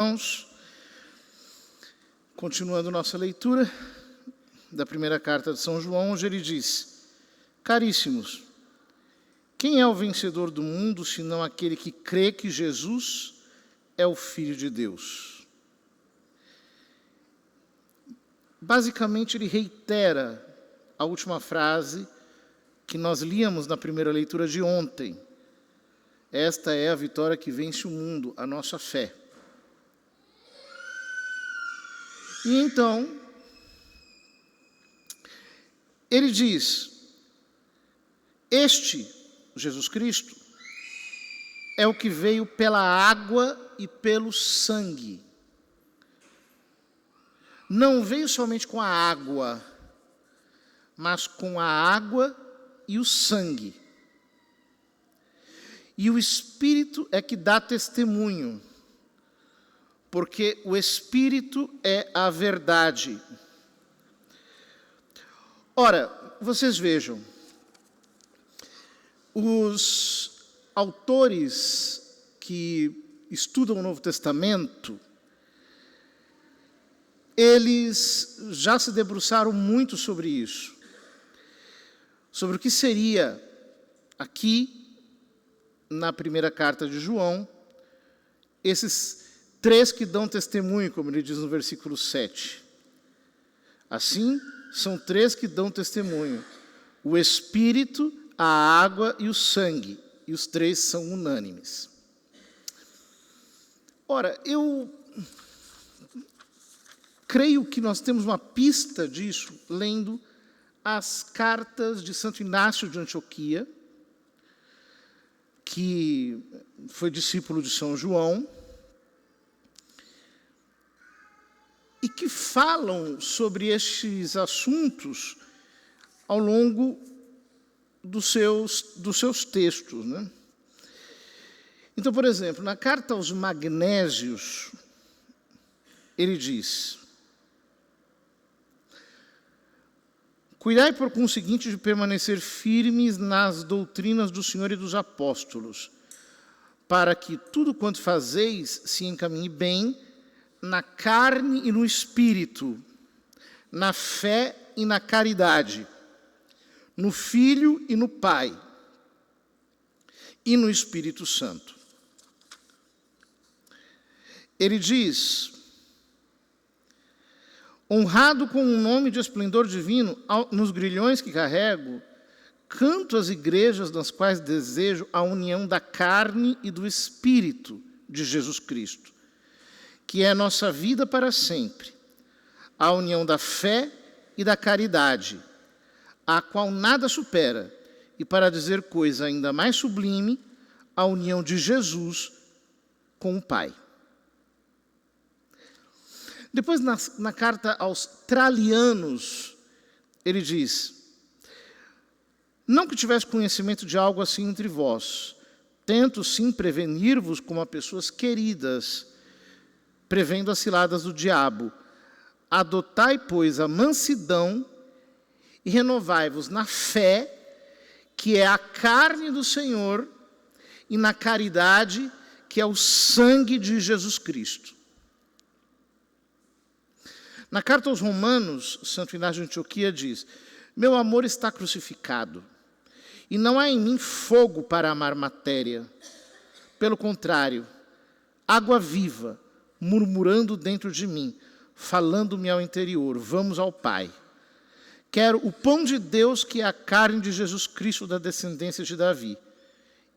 Irmãos, continuando nossa leitura da primeira carta de São João, onde ele diz: Caríssimos, quem é o vencedor do mundo, senão aquele que crê que Jesus é o Filho de Deus? Basicamente, ele reitera a última frase que nós líamos na primeira leitura de ontem. Esta é a vitória que vence o mundo, a nossa fé. E então, ele diz: este, Jesus Cristo, é o que veio pela água e pelo sangue. Não veio somente com a água, mas com a água e o sangue. E o Espírito é que dá testemunho, porque o Espírito é a verdade. Ora, vocês vejam, os autores que estudam o Novo Testamento, eles já se debruçaram muito sobre isso, sobre o que seria aqui, na primeira carta de João, esses três que dão testemunho, como ele diz no versículo 7. Assim, são três que dão testemunho: o Espírito, a água e o sangue. E os três são unânimes. Ora, eu creio que nós temos uma pista disso lendo as cartas de Santo Inácio de Antioquia, que foi discípulo de São João, e que falam sobre estes assuntos ao longo dos seus textos, né? Então, por exemplo, na carta aos Magnésios, ele diz: Cuidai, por conseguinte, de permanecer firmes nas doutrinas do Senhor e dos apóstolos, para que tudo quanto fazeis se encaminhe bem na carne e no espírito, na fé e na caridade, no Filho e no Pai, e no Espírito Santo. Ele diz: honrado com um nome de esplendor divino, nos grilhões que carrego, canto às igrejas nas quais desejo a união da carne e do Espírito de Jesus Cristo, que é a nossa vida para sempre, a união da fé e da caridade, a qual nada supera, e, para dizer coisa ainda mais sublime, a união de Jesus com o Pai. Depois, na carta aos Tralianos, ele diz: não que tivesse conhecimento de algo assim entre vós, tento sim prevenir-vos como a pessoas queridas, prevendo as ciladas do diabo. Adotai, pois, a mansidão e renovai-vos na fé, que é a carne do Senhor, e na caridade, que é o sangue de Jesus Cristo. Na carta aos Romanos, Santo Inácio de Antioquia diz: meu amor está crucificado, e não há em mim fogo para amar matéria. Pelo contrário, água viva, murmurando dentro de mim, falando-me ao interior: vamos ao Pai. Quero o pão de Deus, que é a carne de Jesus Cristo, da descendência de Davi.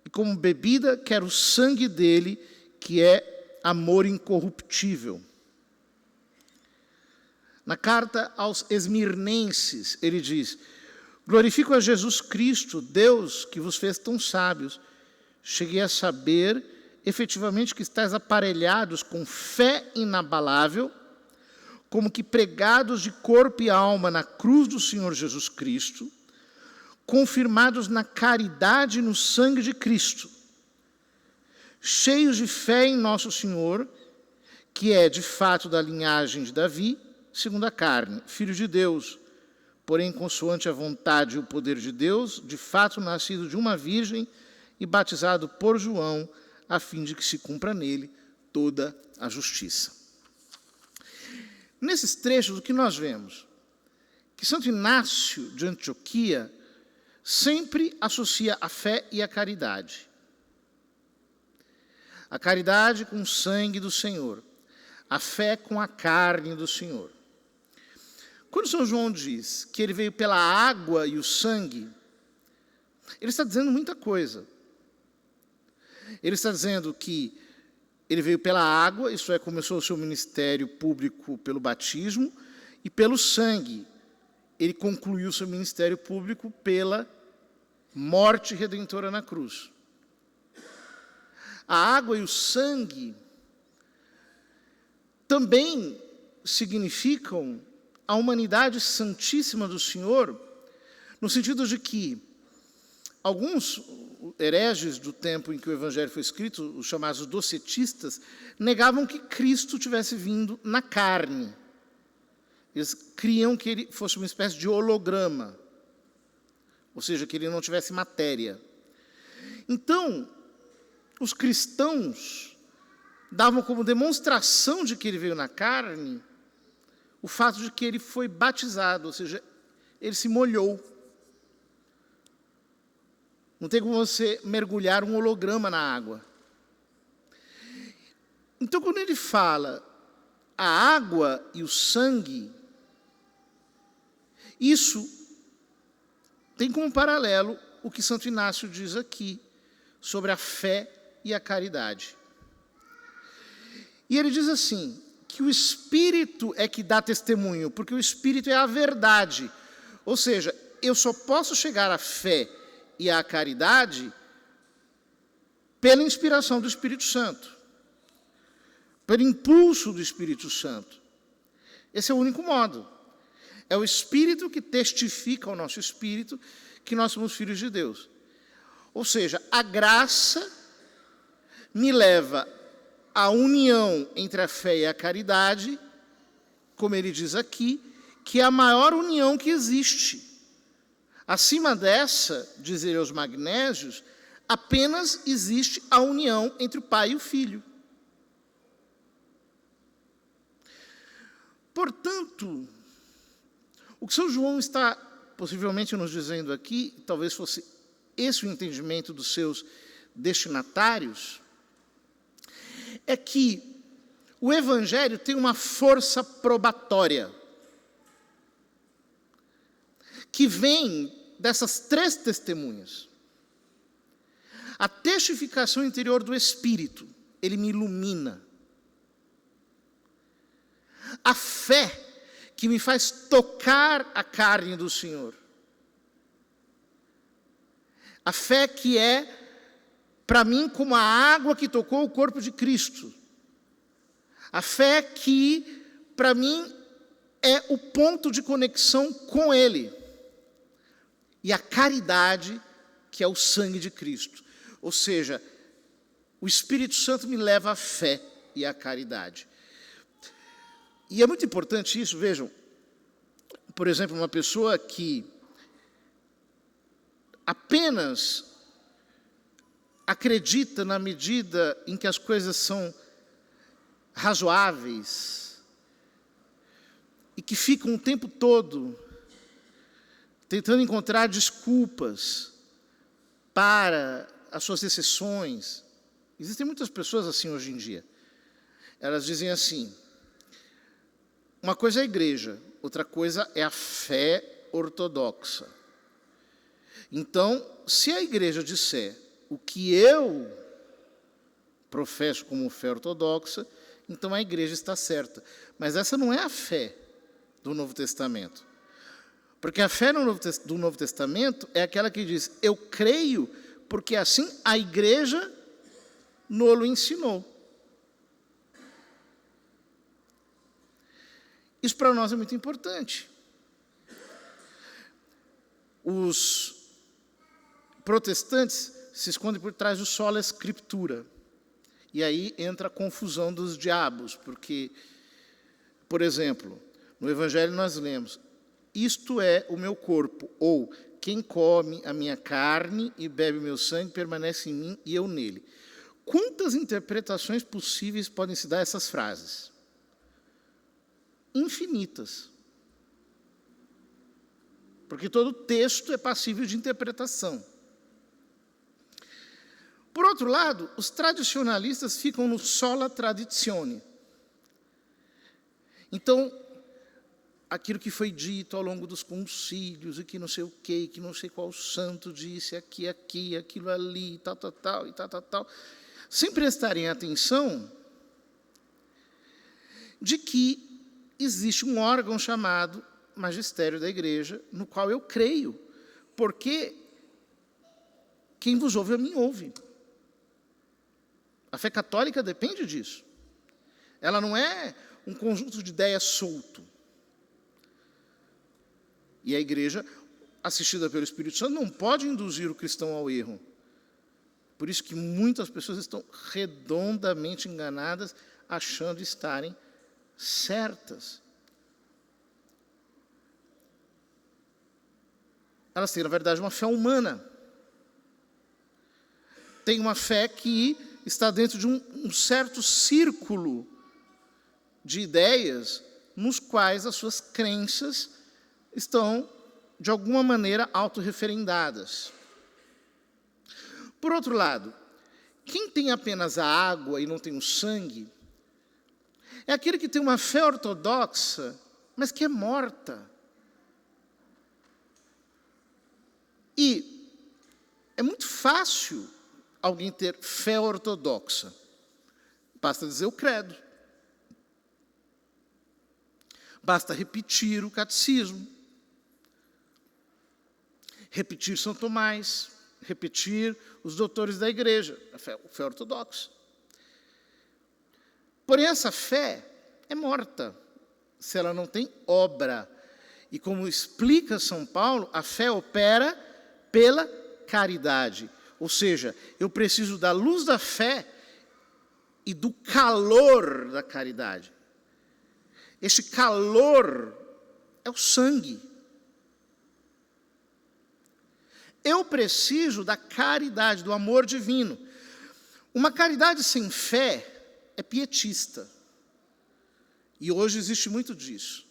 E como bebida, quero o sangue dele, que é amor incorruptível. Na carta aos Esmirnenses, ele diz: glorifico a Jesus Cristo, Deus que vos fez tão sábios. Cheguei a saber efetivamente que estáis aparelhados com fé inabalável, como que pregados de corpo e alma na cruz do Senhor Jesus Cristo, confirmados na caridade e no sangue de Cristo, cheios de fé em nosso Senhor, que é de fato da linhagem de Davi, segundo a carne, filho de Deus, porém consoante a vontade e o poder de Deus, de fato nascido de uma virgem e batizado por João, a fim de que se cumpra nele toda a justiça. Nesses trechos, o que nós vemos? Que Santo Inácio de Antioquia sempre associa a fé e a caridade. A caridade com o sangue do Senhor, a fé com a carne do Senhor. Quando São João diz que ele veio pela água e o sangue, ele está dizendo muita coisa. Ele está dizendo que ele veio pela água, isso é, começou o seu ministério público pelo batismo, e pelo sangue, ele concluiu o seu ministério público pela morte redentora na cruz. A água e o sangue também significam a humanidade santíssima do Senhor, no sentido de que alguns hereges do tempo em que o Evangelho foi escrito, os chamados docetistas, negavam que Cristo tivesse vindo na carne. Eles criam que ele fosse uma espécie de holograma, ou seja, que ele não tivesse matéria. Então, os cristãos davam como demonstração de que ele veio na carne o fato de que ele foi batizado, ou seja, ele se molhou. Não tem como você mergulhar um holograma na água. Então, quando ele fala a água e o sangue, isso tem como paralelo o que Santo Inácio diz aqui sobre a fé e a caridade. E ele diz assim, que o Espírito é que dá testemunho, porque o Espírito é a verdade. Ou seja, eu só posso chegar à fé e à caridade pela inspiração do Espírito Santo, pelo impulso do Espírito Santo. Esse é o único modo. É o Espírito que testifica ao nosso espírito que nós somos filhos de Deus. Ou seja, a graça me leva à união entre a fé e a caridade, como ele diz aqui, que é a maior união que existe. Acima dessa, diz ele aos magnésios, apenas existe a união entre o pai e o filho. Portanto, o que São João está possivelmente nos dizendo aqui, talvez fosse esse o entendimento dos seus destinatários, é que o Evangelho tem uma força probatória, que vem dessas três testemunhas. A testificação interior do Espírito, ele me ilumina. A fé, que me faz tocar a carne do Senhor. A fé que é, para mim, como a água que tocou o corpo de Cristo. A fé que, para mim, é o ponto de conexão com Ele. E a caridade, que é o sangue de Cristo. Ou seja, o Espírito Santo me leva à fé e à caridade. E é muito importante isso, vejam, por exemplo, uma pessoa que apenas acredita na medida em que as coisas são razoáveis e que fica um tempo todo tentando encontrar desculpas para as suas exceções. Existem muitas pessoas assim hoje em dia. Elas dizem assim, uma coisa é a igreja, outra coisa é a fé ortodoxa. Então, se a igreja disser o que eu professo como fé ortodoxa, então a igreja está certa. Mas essa não é a fé do Novo Testamento. Porque a fé do Novo Testamento é aquela que diz, eu creio porque assim a igreja nos ensinou. Isso para nós é muito importante. Os protestantes se escondem por trás do sola escritura. E aí entra a confusão dos diabos, porque, por exemplo, no Evangelho nós lemos, isto é o meu corpo, ou quem come a minha carne e bebe o meu sangue permanece em mim e eu nele. Quantas interpretações possíveis podem se dar a essas frases? Infinitas. Porque todo texto é passível de interpretação. Por outro lado, os tradicionalistas ficam no sola traditione. Então, aquilo que foi dito ao longo dos concílios, e que não sei o quê, que não sei qual santo disse, aqui, aquilo ali, tal, e tal, sem prestarem atenção de que existe um órgão chamado magistério da igreja, no qual eu creio, porque quem vos ouve, a mim ouve. A fé católica depende disso. Ela não é um conjunto de ideias solto. E a igreja, assistida pelo Espírito Santo, não pode induzir o cristão ao erro. Por isso que muitas pessoas estão redondamente enganadas, achando estarem certas. Elas têm, na verdade, uma fé humana. Tem uma fé que está dentro de um certo círculo de ideias nos quais as suas crenças estão, de alguma maneira, autorreferendadas. Por outro lado, quem tem apenas a água e não tem o sangue, é aquele que tem uma fé ortodoxa, mas que é morta. E é muito fácil alguém ter fé ortodoxa. Basta dizer o credo. Basta repetir o catecismo. Repetir São Tomás. Repetir os doutores da igreja. A fé ortodoxa. Porém, essa fé é morta, se ela não tem obra. E como explica São Paulo, a fé opera pela caridade. Ou seja, eu preciso da luz da fé e do calor da caridade. Esse calor é o sangue. Eu preciso da caridade, do amor divino. Uma caridade sem fé é pietista. E hoje existe muito disso.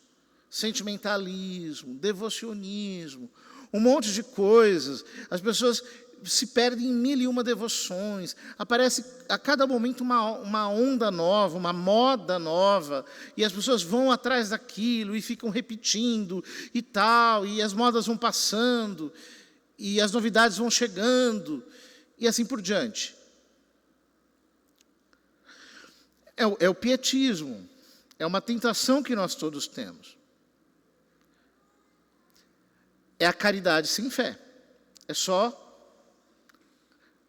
Sentimentalismo, devocionismo, um monte de coisas. As pessoas se perdem em 1001 devoções. Aparece a cada momento uma onda nova, uma moda nova. E as pessoas vão atrás daquilo e ficam repetindo e tal. E as modas vão passando. E as novidades vão chegando. E assim por diante. É o pietismo. É uma tentação que nós todos temos. É a caridade sem fé. É só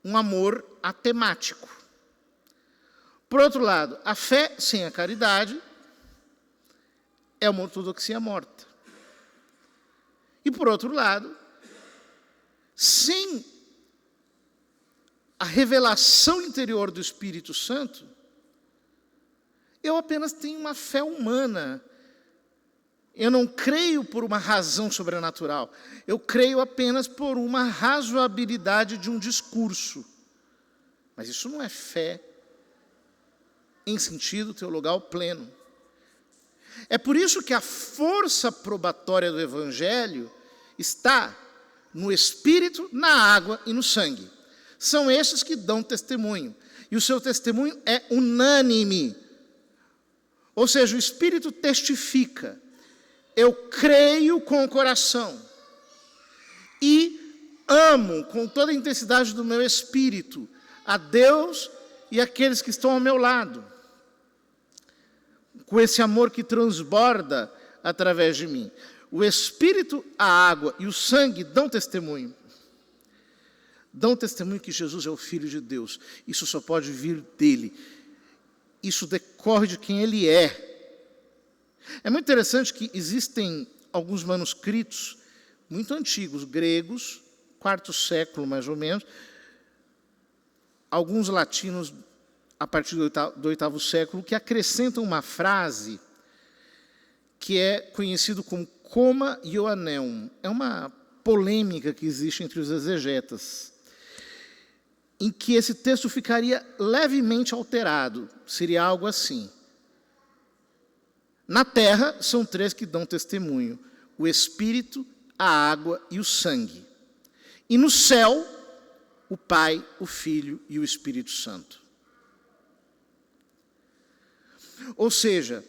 um amor atemático. Por outro lado, a fé sem a caridade é uma ortodoxia morta. E por outro lado, sem a revelação interior do Espírito Santo, eu apenas tenho uma fé humana. Eu não creio por uma razão sobrenatural. Eu creio apenas por uma razoabilidade de um discurso. Mas isso não é fé em sentido teologal pleno. É por isso que a força probatória do Evangelho está no Espírito, na água e no sangue. São esses que dão testemunho. E o seu testemunho é unânime. Ou seja, o Espírito testifica. Eu creio com o coração e amo com toda a intensidade do meu espírito a Deus e aqueles que estão ao meu lado, com esse amor que transborda através de mim. O Espírito, a água e o sangue dão testemunho. Dão testemunho que Jesus é o Filho de Deus. Isso só pode vir dele. Isso decorre de quem ele é. É muito interessante que existem alguns manuscritos muito antigos, gregos, quarto século mais ou menos, alguns latinos a partir do oitavo século, que acrescentam uma frase que é conhecido como coma ioanneum. É uma polêmica que existe entre os exegetas. em que esse texto ficaria levemente alterado. Seria algo assim. Na terra, são três que dão testemunho: o Espírito, a água e o sangue. E no céu, o Pai, o Filho e o Espírito Santo. Ou seja,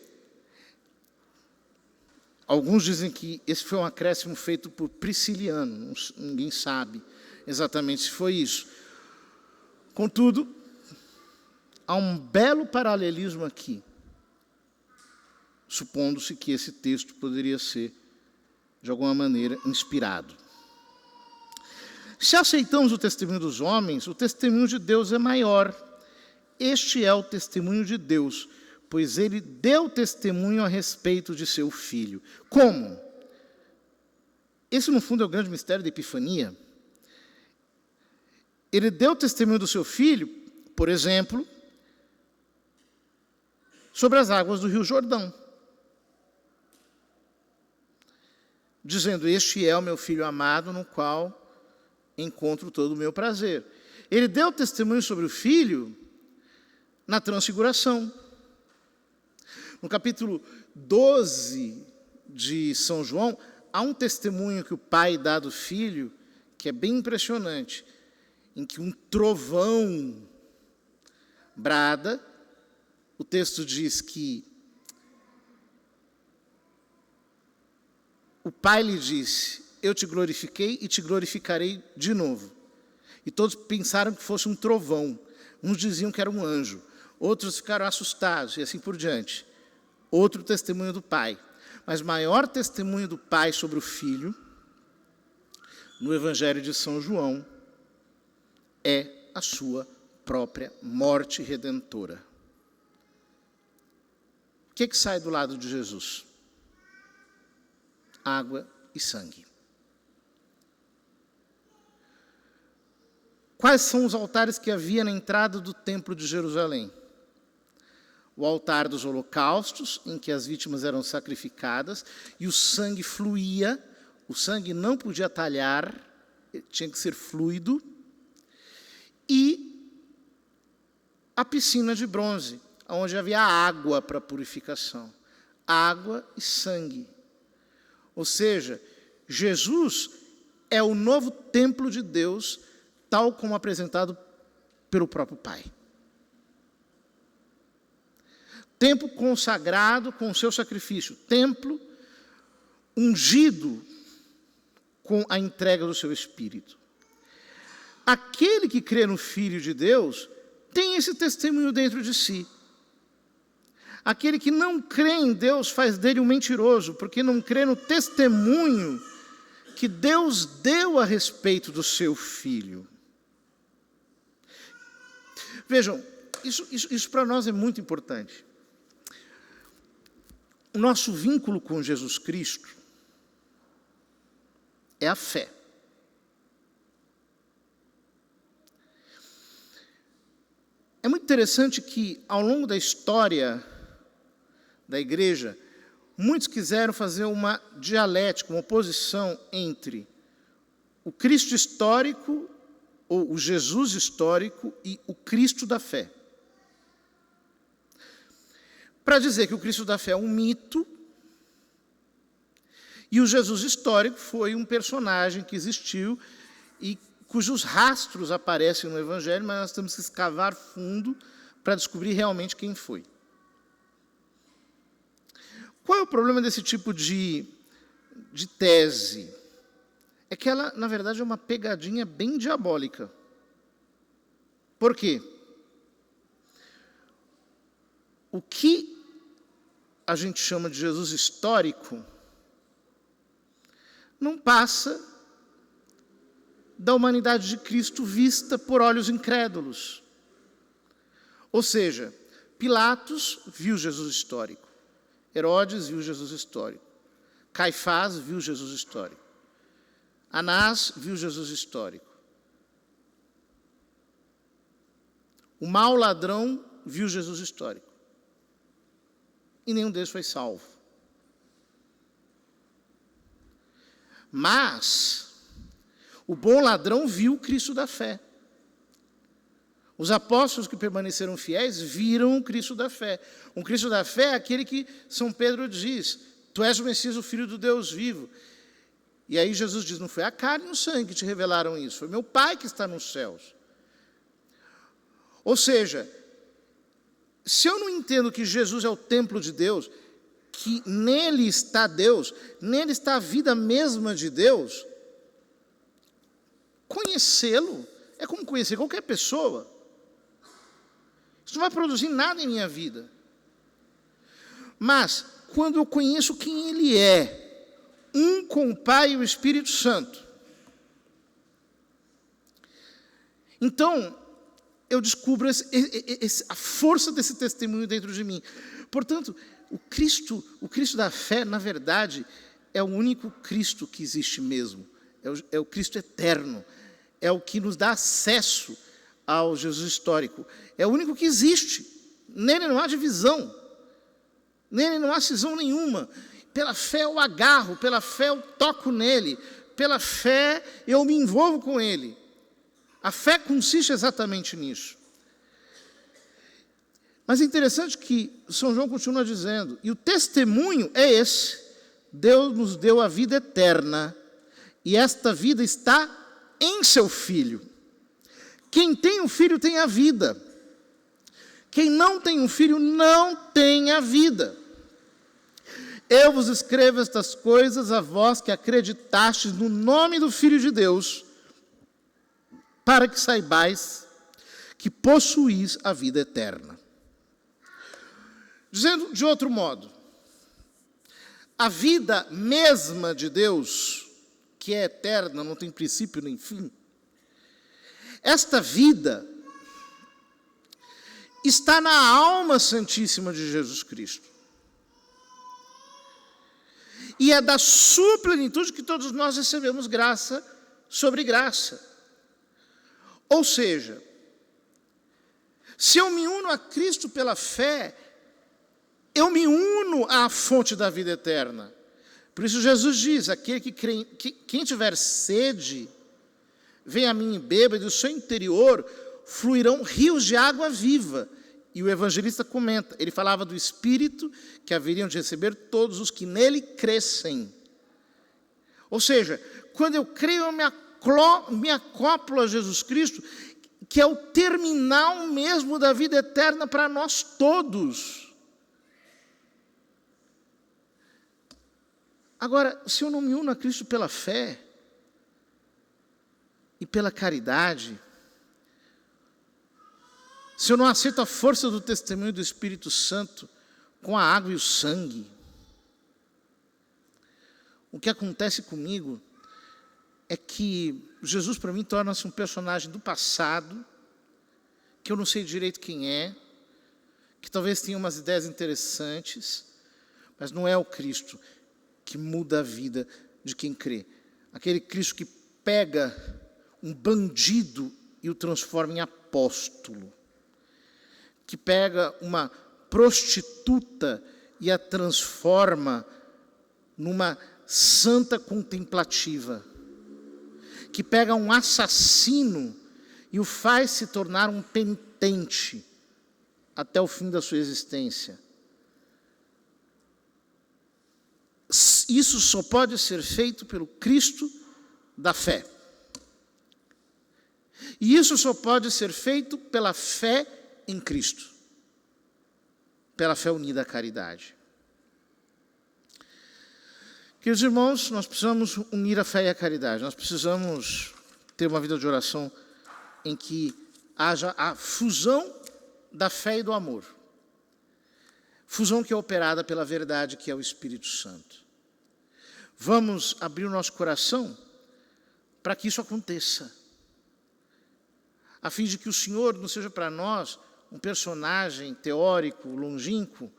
alguns dizem que esse foi um acréscimo feito por Prisciliano, ninguém sabe exatamente se foi isso. Contudo, há um belo paralelismo aqui, supondo-se que esse texto poderia ser, de alguma maneira, inspirado. Se aceitamos o testemunho dos homens, o testemunho de Deus é maior. Este é o testemunho de Deus, pois ele deu testemunho a respeito de seu Filho. Como? Esse, no fundo, é o grande mistério da Epifania. Ele deu testemunho do seu Filho, por exemplo, sobre as águas do Rio Jordão, dizendo: este é o meu Filho amado, no qual encontro todo o meu prazer. Ele deu testemunho sobre o Filho na transfiguração. No capítulo 12 de São João, há um testemunho que o Pai dá do Filho, que é bem impressionante, em que um trovão brada. O texto diz que o Pai lhe disse: eu te glorifiquei e te glorificarei de novo. E todos pensaram que fosse um trovão. Uns diziam que era um anjo. Outros ficaram assustados, e assim por diante. Outro testemunho do Pai. Mas maior testemunho do Pai sobre o Filho, no Evangelho de São João, é a sua própria morte redentora. O que sai do lado de Jesus? Água e sangue. Quais são os altares que havia na entrada do Templo de Jerusalém? O altar dos holocaustos, em que as vítimas eram sacrificadas, e o sangue fluía. O sangue não podia talhar, tinha que ser fluido. E a piscina de bronze, onde havia água para purificação. Água e sangue. Ou seja, Jesus é o novo templo de Deus, tal como apresentado pelo próprio Pai. Templo consagrado com o seu sacrifício. Templo ungido com a entrega do seu Espírito. Aquele que crê no Filho de Deus tem esse testemunho dentro de si. Aquele que não crê em Deus faz dele um mentiroso, porque não crê no testemunho que Deus deu a respeito do seu Filho. Vejam, isso para nós é muito importante. O nosso vínculo com Jesus Cristo é a fé. É muito interessante que, ao longo da história da igreja, muitos quiseram fazer uma dialética, uma oposição entre o Cristo histórico, ou o Jesus histórico, e o Cristo da fé. Para dizer que o Cristo da fé é um mito, e o Jesus histórico foi um personagem que existiu e cujos rastros aparecem no Evangelho, mas nós temos que escavar fundo para descobrir realmente quem foi. Qual é o problema desse tipo de tese? É que ela, na verdade, é uma pegadinha bem diabólica. Por quê? O que a gente chama de Jesus histórico não passa da humanidade de Cristo vista por olhos incrédulos. Ou seja, Pilatos viu Jesus histórico. Herodes viu Jesus histórico. Caifás viu Jesus histórico. Anás viu Jesus histórico. O mau ladrão viu Jesus histórico. E nenhum deles foi salvo. Mas o bom ladrão viu o Cristo da fé. Os apóstolos que permaneceram fiéis viram o Cristo da fé. Um Cristo da fé é aquele que São Pedro diz: tu és o Messias, o Filho do Deus vivo. E aí Jesus diz: não foi a carne e o sangue que te revelaram isso, foi meu Pai que está nos céus. Ou seja, se eu não entendo que Jesus é o templo de Deus, que nele está Deus, nele está a vida mesma de Deus, conhecê-lo é como conhecer qualquer pessoa. Isso não vai produzir nada em minha vida. Mas, quando eu conheço quem Ele é, um com o Pai e o Espírito Santo, então, eu descubro a força desse testemunho dentro de mim. Portanto, o Cristo da fé, na verdade, é o único Cristo que existe mesmo. É o Cristo eterno. É o que nos dá acesso ao Jesus histórico. É o único que existe. Nele não há divisão. Nele não há cisão nenhuma. Pela fé eu agarro, pela fé eu toco nele, pela fé eu me envolvo com ele. A fé consiste exatamente nisso. Mas é interessante que São João continua dizendo, e o testemunho é esse: Deus nos deu a vida eterna, e esta vida está em seu Filho. Quem tem um filho tem a vida. Quem não tem um filho não tem a vida. Eu vos escrevo estas coisas a vós que acreditastes no nome do Filho de Deus, para que saibais que possuís a vida eterna. Dizendo de outro modo, a vida mesma de Deus, que é eterna, não tem princípio nem fim, esta vida está na alma santíssima de Jesus Cristo. E é da sua plenitude que todos nós recebemos graça sobre graça. Ou seja, se eu me uno a Cristo pela fé, eu me uno à fonte da vida eterna. Por isso Jesus diz: aquele quem tiver sede, venha a mim e beba, e do seu interior fluirão rios de água viva. E o evangelista comenta, ele falava do Espírito que haveriam de receber todos os que nele crescem. Ou seja, quando eu creio, eu me acoplo a Jesus Cristo, que é o terminal mesmo da vida eterna para nós todos. Agora, se eu não me uno a Cristo pela fé e pela caridade, se eu não aceito a força do testemunho do Espírito Santo com a água e o sangue, o que acontece comigo é que Jesus para mim torna-se um personagem do passado, que eu não sei direito quem é, que talvez tenha umas ideias interessantes, mas não é o Cristo que muda a vida de quem crê. Aquele Cristo que pega um bandido e o transforma em apóstolo, que pega uma prostituta e a transforma numa santa contemplativa, que pega um assassino e o faz se tornar um penitente até o fim da sua existência. Isso só pode ser feito pelo Cristo da fé. E isso só pode ser feito pela fé em Cristo, pela fé unida à caridade. Queridos irmãos, nós precisamos unir a fé e a caridade. Nós precisamos ter uma vida de oração em que haja a fusão da fé e do amor. Fusão que é operada pela verdade, que é o Espírito Santo. Vamos abrir o nosso coração para que isso aconteça, a fim de que o Senhor não seja para nós um personagem teórico, longínquo,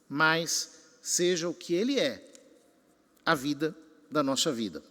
mas seja o que Ele é, a vida da nossa vida.